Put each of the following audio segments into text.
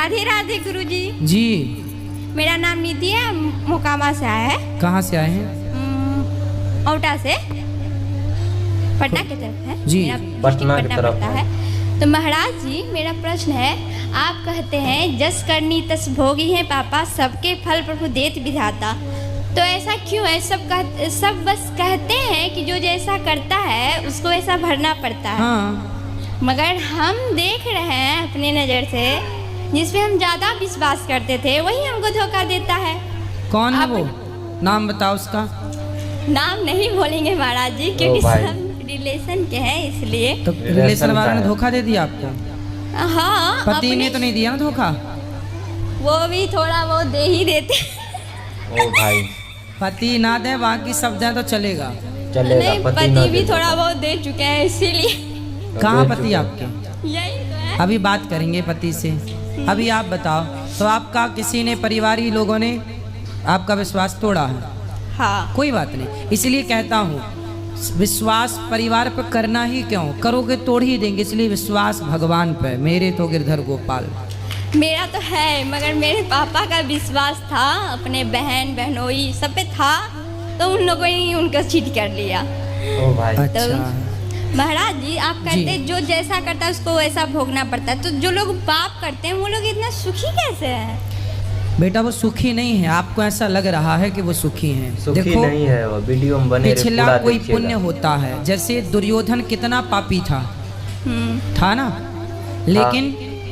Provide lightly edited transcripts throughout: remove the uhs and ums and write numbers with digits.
राधे राधे गुरुजी। जी। मेरा नाम निधि है, मोकामा से आया है। कहाँ से आए हैं? औटा से, पटना की तरफ है जी, मेरा पटना की तरफ पड़ता है। तो महाराज जी, मेरा प्रश्न है, आप कहते हैं जस करनी तस भोगी है पापा, सबके फल प्रभु देत विधाता। तो ऐसा क्यों है? सब बस कहते हैं कि जो जैसा करता है उसको वैसा भरना पड़ता है। हाँ। मगर हम देख रहे हैं अपने नज़र से, जिस पे हम ज़्यादा विश्वास करते थे वही हमको धोखा देता है। कौन है वो? नाम बताओ उसका। नाम नहीं बोलेंगे महाराज जी, क्योंकि सब रिलेशन के हैं, इसलिए। तो रिलेशन वाले ने धोखा दे दिया आपको? हाँ। पति ने तो नहीं दिया ना धोखा? वो भी थोड़ा बहुत दे ही देते। ओ भाई, पति ना दे बाकी सब दे तो चलेगा। चलेगा। नहीं, पति भी थोड़ा बहुत दे चुके हैं, इसीलिए। कहाँ पति आपके? यही तो है। अभी बात करेंगे पति से। अभी आप बताओ, तो आपका किसी ने, परिवारी लोगों ने आपका विश्वास तोड़ा है? हाँ। कोई बात नहीं, इसलिए कहता हूँ विश्वास परिवार पर करना ही क्यों, करोगे तोड़ ही देंगे, इसलिए विश्वास भगवान पे। मेरे तो गिरधर गोपाल। मेरा तो है, मगर मेरे पापा का विश्वास था, अपने बहन बहनोई सब पे था, तो उन लोगों ने उनको चीट कर लिया। ओ भाई। अच्छा। महाराज जी, आप कहते जो जैसा करता है उसको वैसा भोगना पड़ता है, तो जो लोग पाप करते हैं वो लोग इतना सुखी कैसे हैं? बेटा वो सुखी नहीं है, आपको ऐसा लग रहा है कि वो सुखी हैं। सुखी देखो, नहीं है वो, वीडियो में बने पिछला कोई पुण्य होता है। जैसे दुर्योधन कितना पापी था ना, लेकिन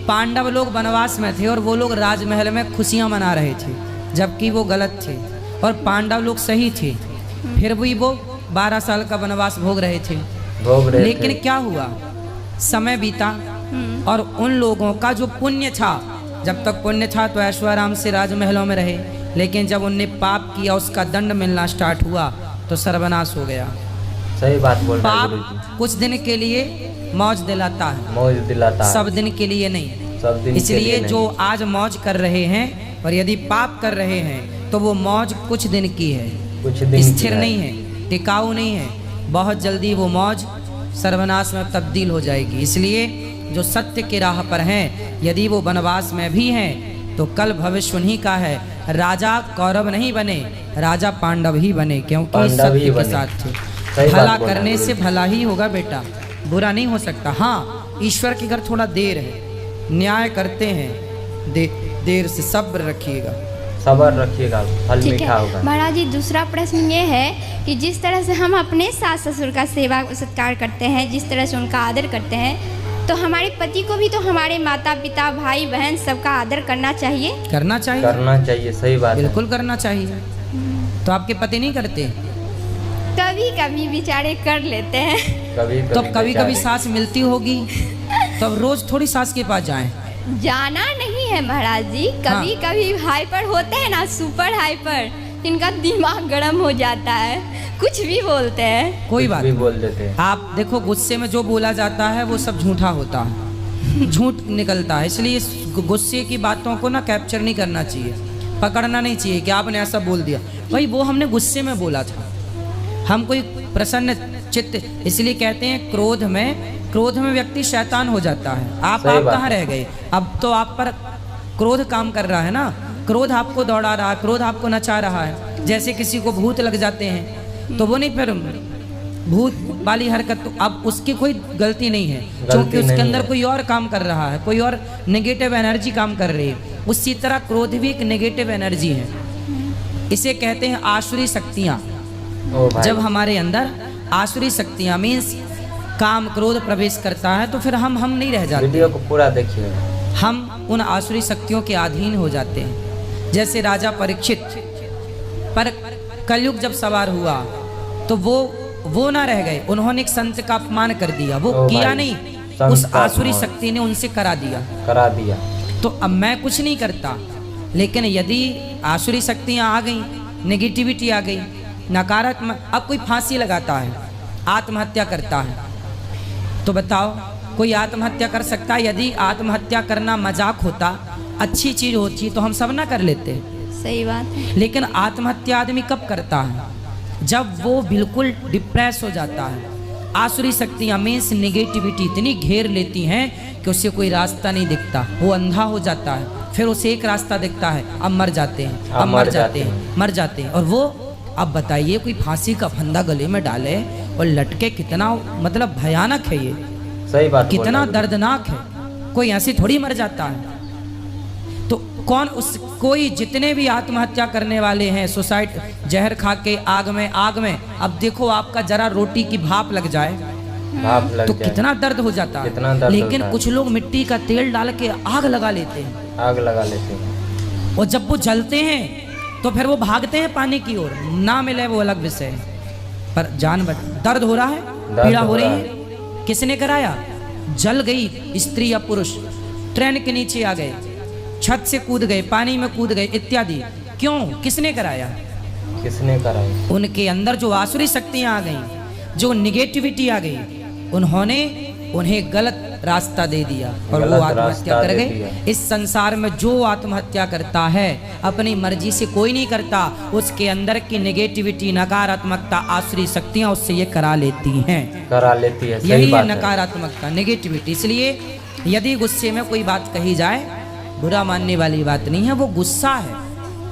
पांडव लोग वनवास में थे और वो लोग राजमहल में खुशियां मना रहे थे, जबकि वो गलत थे और पांडव लोग सही थे। फिर भी वो 12 साल का वनवास भोग रहे थे। लेकिन क्या हुआ, समय बीता और उन लोगों का जो पुण्य था, जब तक पुण्य था तो ऐश्वर्याराम से राजमहलों में रहे, लेकिन जब उनने पाप किया उसका दंड मिलना स्टार्ट हुआ तो सर्वनाश हो गया। सही बात बोल रहे हैं पाप गुरुजी। कुछ दिन के लिए मौज दिलाता है, मौज दिलाता है, सब दिन के लिए नहीं। सब दिन के इसलिए लिए जो नहीं। आज मौज कर रहे हैं और यदि पाप कर रहे हैं तो वो मौज कुछ दिन की है, कुछ दिन स्थिर नहीं है, टिकाऊ नहीं है। बहुत जल्दी वो मौज सर्वनाश में तब्दील हो जाएगी। इसलिए जो सत्य की राह पर हैं, यदि वो वनवास में भी हैं तो कल भविष्य उन्हीं का है। राजा कौरव नहीं बने, राजा पांडव ही बने, क्योंकि सत्य के साथ थे। भला करने से भला ही होगा बेटा, बुरा नहीं हो सकता। हाँ, ईश्वर के घर थोड़ा देर है, न्याय करते हैं, देर से सब्र रखिएगा, सब्र रखिएगा, फल ठीक मीठा है होगा। महाराज जी, दूसरा प्रश्न ये है कि जिस तरह से हम अपने सास ससुर का सेवा सत्कार करते हैं, जिस तरह से उनका आदर करते हैं, तो हमारे पति को भी तो हमारे माता पिता भाई बहन सबका आदर करना चाहिए। करना चाहिए, करना चाहिए। सही बात है, बिल्कुल करना चाहिए। तो आपके पति नहीं करते? कभी कभी बेचारे कर लेते हैं। कभी तो कभी कभी सास मिलती होगी, तो अब रोज थोड़ी सास के पास जाएं। जाना नहीं है महाराज जी, कभी कभी हाइपर होते हैं ना, सुपर हाइपर, इनका दिमाग गर्म हो जाता है, कुछ भी बोलते हैं। कोई बात भी नहीं। बोल देते हैं। आप देखो, गुस्से में जो बोला जाता है वो सब झूठा होता है, झूठ निकलता है। इसलिए इस गुस्से की बातों को ना कैप्चर नहीं करना चाहिए, पकड़ना नहीं चाहिए कि आपने ऐसा बोल दिया। भाई वो हमने गुस्से में बोला था, हम कोई प्रसन्न चित्त, इसलिए कहते हैं क्रोध में व्यक्ति शैतान हो जाता है। आप कहाँ रह गए? अब तो आप पर क्रोध काम कर रहा है ना, क्रोध आपको दौड़ा रहा है, क्रोध आपको नचा रहा है। जैसे किसी को भूत लग जाते हैं तो वो नहीं, फिर भूत वाली हरकत, तो अब उसकी कोई गलती नहीं है, क्योंकि उसके अंदर कोई और काम कर रहा है, कोई और नेगेटिव एनर्जी काम कर रही है। उसी तरह क्रोध भी एक नेगेटिव एनर्जी है, इसे कहते हैं आसुरी शक्तियाँ। जब हमारे अंदर आसुरी शक्तियाँ मीन्स काम क्रोध प्रवेश करता है तो फिर हम नहीं रह जाते। वीडियो को पूरा देखिए। हम उन आसुरी शक्तियों के अधीन हो जाते हैं। जैसे राजा परीक्षित पर कलयुग जब सवार हुआ तो वो ना रह गए, उन्होंने एक संत का अपमान कर दिया। वो किया नहीं, उस आसुरी शक्ति ने उनसे करा दिया। तो अब मैं कुछ नहीं करता, लेकिन यदि आसुरी शक्तियाँ आ गई, नेगेटिविटी आ गई, नकारात्मक, अब कोई फांसी लगाता है, आत्महत्या करता है, तो बताओ कोई आत्महत्या कर सकता है? यदि आत्महत्या करना मजाक होता, अच्छी चीज होती तो हम सब ना कर लेते। सही बात है। लेकिन आत्महत्या आदमी कब करता है? जब वो बिल्कुल डिप्रेस हो जाता है, आसुरी शक्तियां मीन्स निगेटिविटी इतनी घेर लेती हैं कि उसे कोई रास्ता नहीं दिखता, वो अंधा हो जाता है। फिर उसे एक रास्ता दिखता है, अब मर जाते हैं, अब मर जाते हैं, मर जाते हैं। और वो अब बताइए कोई फांसी का फंदा गले में डाले और लटके, कितना मतलब भयानक है ये, सही बात बोल कितना रहे हो। दर्दनाक है। कोई ऐसे थोड़ी मर जाता है। तो कौन उस कोई जितने भी आत्महत्या करने वाले हैं, सुसाइड जहर खा के आग में, अब देखो आपका जरा रोटी की भाप लग जाए भाप लग तो जाए, कितना दर्द हो जाता कितना है। दर्द लेकिन होता है। कुछ लोग मिट्टी का तेल डाल के आग लगा लेते हैं, आग लगा लेते हैं। और जब वो जलते हैं तो फिर वो भागते हैं पानी की ओर, ना मिले वो अलग विषय है। पर जान बच, दर्द हो रहा है, पीड़ा हो रही है, किसने कराया? जल गई स्त्री या पुरुष, ट्रेन के नीचे आ गए, छत से कूद गए, पानी में कूद गए इत्यादि। क्यों? किसने कराया? किसने कराया? उनके अंदर जो आसुरी शक्तियां आ गई, जो निगेटिविटी आ गई, उन्होंने उन्हें गलत रास्ता दे दिया और वो गलत आत्महत्या रास्ता कर दे गए। दिया। इस संसार में जो आत्महत्या करता है अपनी मर्जी से कोई नहीं करता, उसके अंदर की निगेटिविटी, नकारात्मकता, आसुरी शक्तियां उससे ये करा लेती हैं। करा लेती है, यही सही है बात है। नकारात्मकता, निगेटिविटी। इसलिए यदि गुस्से में कोई बात कही जाए, बुरा मानने वाली बात नहीं है, वो गुस्सा है,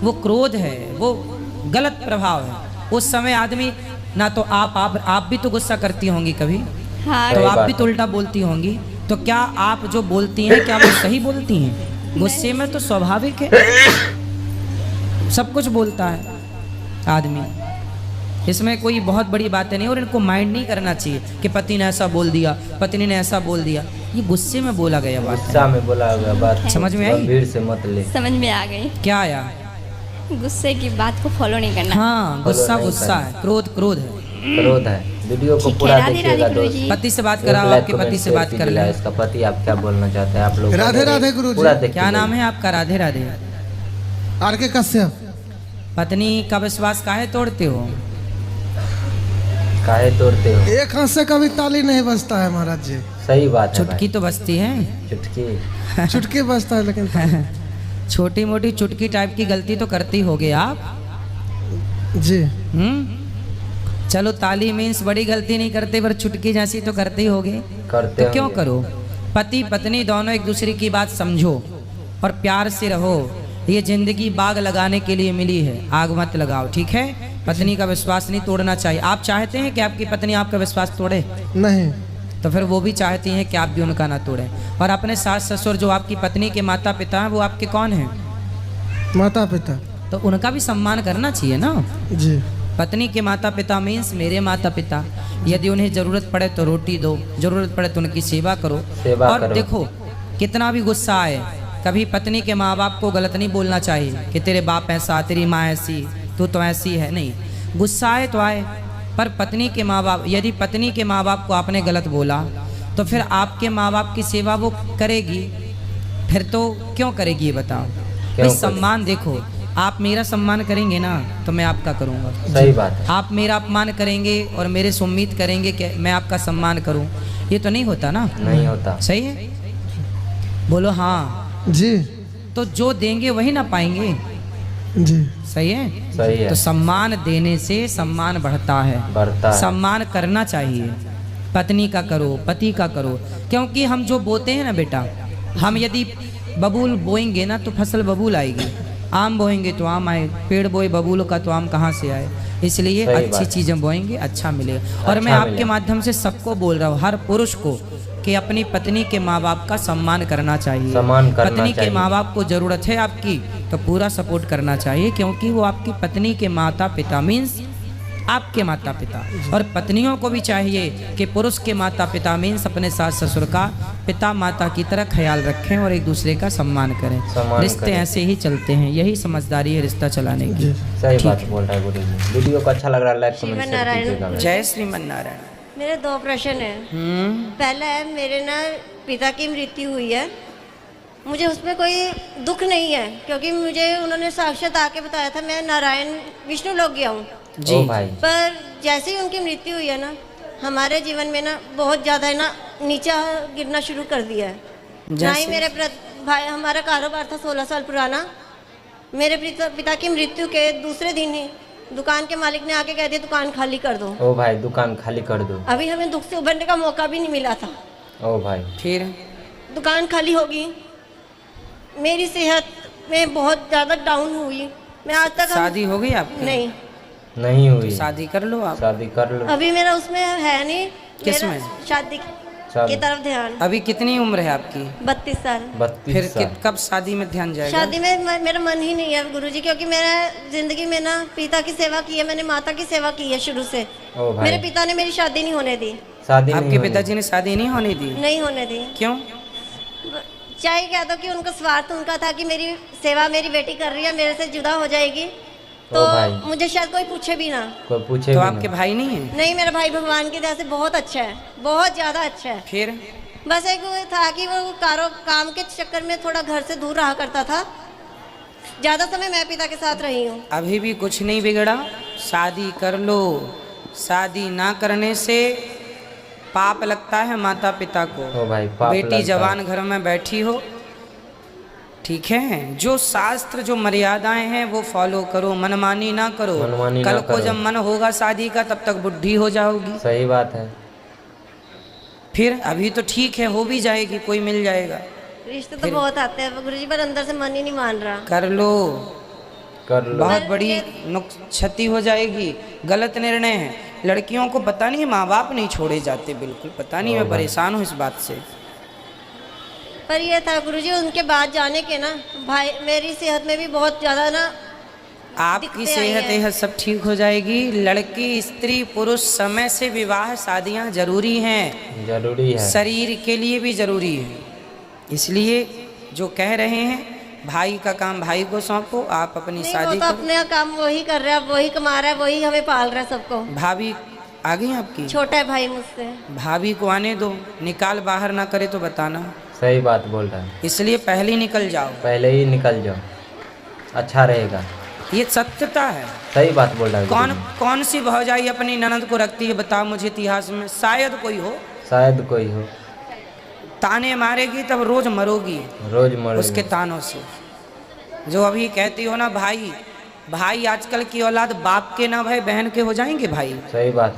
वो क्रोध है, वो गलत प्रभाव है। उस समय आदमी ना तो आप भी तो गुस्सा करती होंगी कभी, हाँ तो सही आप बात भी है। तो उल्टा बोलती होंगी। तो क्या आप जो बोलती हैं क्या वो सही बोलती हैं? गुस्से में तो स्वाभाविक है, सब कुछ बोलता है आदमी, इसमें कोई बहुत बड़ी बात नहीं। और इनको माइंड नहीं करना चाहिए कि पति ने ऐसा बोल दिया, पत्नी ने ऐसा बोल दिया, ये गुस्से में बोला गया बात है। गुस्सा में बोला हुआ बात समझ में आई? गंभीर से मत ले। समझ में आ गई। क्या आया? गुस्से की बात को फॉलो नहीं करना। हाँ, गुस्सा नहीं गुस्सा है, क्रोध क्रोध है। क्रोध है। वीडियो को ठीक है, पूरा राधे देखिएगा राधे दोस्त। गुरुजी। पति से बात एक कराओ, लाइक आपके कमेंट पति से शेयर बात कर कीजिएगा। ले। इसका पति आप क्या बोलना चाहते हैं आप लोग? राधे राधे गुरुजी। पूरा देखिए। क्या नाम है आपका? राधे राधे। आर के कश्यप। पत्नी का विश्वास काहे तोड़ते हो? काहे तोड़ते हो? एक हाथ से कभी ताली नहीं बजता है महाराज जी, सही बात है चुटकी भाई। तो बजती है, चुटकी। चुटकी बजता है लेकिन छोटी मोटी चुटकी टाइप की गलती तो करती होगे आप। जी। चलो ताली मीन्स बड़ी गलती नहीं करते, पर चुटकी जैसी तो करते ही होगे। करते तो क्यों होंगे। करो? पति पत्नी दोनों एक दूसरे की बात समझो और प्यार से रहो। ये जिंदगी बाग लगाने के लिए मिली है, आग मत लगाओ, ठीक है? पत्नी का विश्वास नहीं तोड़ना चाहिए। आप चाहते हैं कि आपकी पत्नी आपका विश्वास तोड़े? नहीं। तो फिर वो भी चाहती हैं कि आप भी उनका ना तोड़ें। और अपने सास ससुर जो आपकी पत्नी के माता पिता हैं, वो आपके कौन हैं? माता पिता। तो उनका भी सम्मान करना चाहिए ना। जी। पत्नी के माता पिता मीन्स मेरे माता पिता। यदि उन्हें ज़रूरत पड़े तो रोटी दो, ज़रूरत पड़े तो उनकी सेवा करो। सेवा और करो। देखो कितना भी गुस्सा आए, कभी पत्नी के माँ बाप को गलत नहीं बोलना चाहिए कि तेरे बाप ऐसा, तेरी माँ ऐसी, तू तो ऐसी है। नहीं, गुस्सा आए तो आए, पर पत्नी के माँ बाप, यदि पत्नी के माँ बाप को आपने गलत बोला तो फिर आपके माँ बाप की सेवा वो करेगी, फिर तो क्यों करेगी ये बताओ? भाई सम्मान देखो, आप मेरा सम्मान करेंगे ना तो मैं आपका करूँगा। सही बात है। आप मेरा अपमान करेंगे और मेरे से उम्मीद करेंगे कि मैं आपका सम्मान करूं, ये तो नहीं होता ना। नहीं होता। सही है? बोलो हाँ। जी। तो जो देंगे वही ना पाएंगे। जी। सही है? सही है। तो सम्मान देने से सम्मान बढ़ता है, बढ़ता है। सम्मान करना चाहिए। पत्नी का करो, पति का करो, क्योंकि हम जो बोते हैं ना बेटा, हम यदि बबूल बोएंगे ना तो फसल बबूल आएगी, आम बोएंगे तो आम आए, पेड़ बोए बबूल का तो आम कहाँ से आए? इसलिए सही अच्छी बात। चीज़ें बोएंगे, अच्छा मिलेगा। और मैं अच्छा आपके मिलेगा। माध्यम से सबको बोल रहा हूँ, हर पुरुष को, कि अपनी पत्नी के माँ बाप का सम्मान करना चाहिए। सम्मान करना पत्नी के चाहिए। माँ बाप को ज़रूरत है आपकी तो पूरा सपोर्ट करना चाहिए, क्योंकि वो आपकी पत्नी के माता पिता मीन्स आपके माता पिता। और पत्नियों को भी चाहिए कि पुरुष के माता पिता मीन्स अपने सास ससुर का पिता माता की तरह ख्याल रखें और एक दूसरे का सम्मान करें। सम्मान रिश्ते करें। ऐसे ही चलते हैं, यही समझदारी है रिश्ता चलाने की। जी। सही बात बोल रहा है गुरु जी। वीडियो को अच्छा लग रहा है लाइक कमेंट शेयर नारायण। कीजिएगा। जय श्रीमन नारायण। मेरे 2 प्रश्न हैं। पहला है, मेरे ना पिता की मृत्यु हुई है, मुझे उसमें कोई दुख नहीं है, क्योंकि मुझे उन्होंने साक्षात आके बताया था मैं नारायण विष्णु लोक गया हूँ। जी ओ भाई। पर जैसे ही उनकी मृत्यु हुई है ना, हमारे जीवन में ना बहुत ज़्यादा है ना नीचा गिरना शुरू कर दिया है। ना ही जैसे? मेरे भाई, हमारा कारोबार था 16 साल पुराना, मेरे पिता की मृत्यु के दूसरे दिन ही दुकान के मालिक ने आके कह दिया दुकान खाली कर दो। ओ भाई दुकान खाली कर दो। अभी हमें दुख से उभरने का मौका भी नहीं मिला था। ओ भाई फिर दुकान खाली होगी, मेरी सेहत में बहुत ज़्यादा डाउन हुई। मैं आज तक शादी हो गई आपकी? नहीं हुई। शादी कर लो आप। शादी कर लो। अभी मेरा उसमें है नहीं। किसमें? मेरा शादी की तरफ ध्यान। अभी कितनी उम्र है आपकी? 32 साल। 32 साल। कब शादी में ध्यान जाएगा? शादी में मेरा मन ही नहीं है गुरुजी, क्योंकि मैंने जिंदगी में ना पिता की सेवा की है, मैंने माता की सेवा की है शुरू से। ओ भाई मेरे पिता ने मेरी शादी नहीं होने दी। शादी आपके पिताजी ने शादी नहीं होने दी? नहीं होने दी। क्यों? चाहे कह दो कि उनका स्वार्थ उनका था कि मेरी सेवा मेरी बेटी कर रही है, मेरे से जुदा हो जाएगी तो मुझे शायद कोई पूछे भी ना। कोई पूछे तो भी आपके ना। भाई नहीं है? नहीं, मेरा भाई भगवान की दया से बहुत अच्छा है, बहुत ज्यादा अच्छा है। फिर बस एक वो था कि वो काम के चक्कर में थोड़ा घर से दूर रहा करता था। ज्यादा समय मैं पिता के साथ रही हूँ। अभी भी कुछ नहीं बिगड़ा, शादी कर लो। शादी ना करने से पाप लगता है माता पिता को। ओ भाई पाप लगता बेटी है। जवान घर में बैठी हो, ठीक है, जो शास्त्र जो मर्यादाएं हैं वो फॉलो करो, मनमानी ना करो। मनमानी कल ना को करो। जब मन होगा शादी का तब तक बुढ़ी हो जाओगी। सही बात है। फिर अभी तो ठीक है, हो भी जाएगी, कोई मिल जाएगा। रिश्ते तो बहुत आते हैं गुरुजी, पर अंदर से मन ही नहीं मान रहा। कर लो, कर लो। बहुत बड़ी क्षति हो जाएगी। गलत निर्णय है। लड़कियों को पता नहीं, माँ बाप नहीं छोड़े जाते बिल्कुल, पता नहीं, मैं परेशान हूँ इस बात से। पर ये था गुरुजी, उनके बाद जाने के ना भाई मेरी सेहत में भी बहुत ज्यादा ना आपकी दिक्कतें आई सेहत हैं। यह सब ठीक हो जाएगी। लड़की स्त्री पुरुष समय से विवाह शादियां जरूरी हैं, जरूरी है। शरीर के लिए भी जरूरी है। इसलिए जो कह रहे हैं भाई का काम भाई को सौंपो, आप अपनी नहीं, वो शादी तो करो। अपने काम वही कर रहा है, वही कमा रहा है, वही हमें पाल रहा है सबको। भाभी आ गई आपकी? छोटा है भाई मुझसे। भाभी को आने दो, निकाल बाहर ना करे तो बताना। सही बात बोल रहा है। इसलिए पहले ही निकल जाओ, पहले ही निकल जाओ, अच्छा रहेगा। ये सत्यता है। सही बात बोल रहा है। कौन गुरुजी। कौन सी भौजाई अपनी ननद को रखती है बताओ मुझे इतिहास में? शायद कोई हो। शायद कोई हो। ताने मारेगी तब रोज मरोगी रोज मरोगे। उसके तानों से। जो अभी कहती हो ना भाई, भाई आजकल की औलाद बाप के ना भाई बहन के हो जाएंगे भाई, सही बात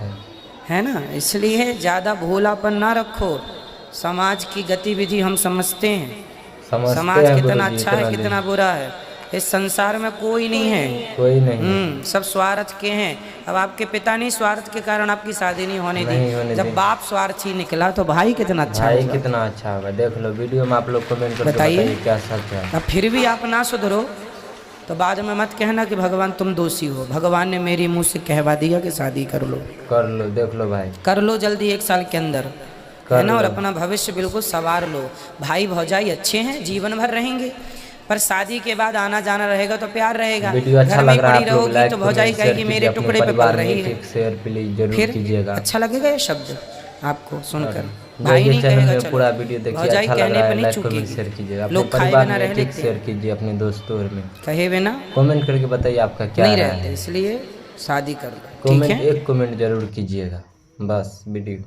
है ना? इसलिए ज़्यादा भोलापन ना रखो। समाज की गतिविधि हम समझते हैं, समाज हैं कितना गुरुजी, अच्छा है इतना कितना बुरा है। इस संसार में कोई नहीं है, कोई नहीं। सब स्वार्थ के हैं। अब आपके पिता नहीं स्वार्थ के कारण आपकी शादी नहीं होने नहीं होने दी, जब दी। बाप स्वार्थी निकला तो भाई कितना अच्छा भाई होगा। कितना अच्छा होगा। देख लो वीडियो में आप लोग कमेंट करके बताइए। बताइए क्या सच है। अब फिर भी आप ना सुधरो तो बाद में मत कहना कि भगवान तुम दोषी हो। भगवान ने मेरे मुंह से कहवा दिया कि शादी कर लो। कर लो, देख लो भाई, कर लो जल्दी, 1 साल के अंदर, कर है ना? और लो। अपना भविष्य बिल्कुल संवार लो। भाई भौजाई अच्छे हैं, जीवन भर रहेंगे, पर शादी के बाद आना जाना रहेगा तो प्यार रहेगा। वीडियो अच्छा घर में लग रहा है पड़ी आप लोग रहोगी लाइक तो भौजाई कहेगी मेरे टुकड़े पे पल रही है। शेयर प्लीज जरूर फिर कीजिएगा। अच्छा लगेगा ये शब्द आपको सुनकर? देखिए भाई नहीं चैनल कहेगा में चलो। पूरा वीडियो देखिए, भौजाई अच्छा लग कहने रहा पे है नहीं लाइक कमेंट चूकेगी। शेयर कीजिएगा। अपने लोग खाए परिवार बिना में रह एक लेते शेयर हैं, कीजिए, अपने दोस्तों में कहे बिना कमेंट करके बताइए आपका क्या नहीं राय रहते। है। इसलिए शादी कर लो, ठीक कमेंट है? एक कमेंट जरूर कीजिएगा, बस वीडियो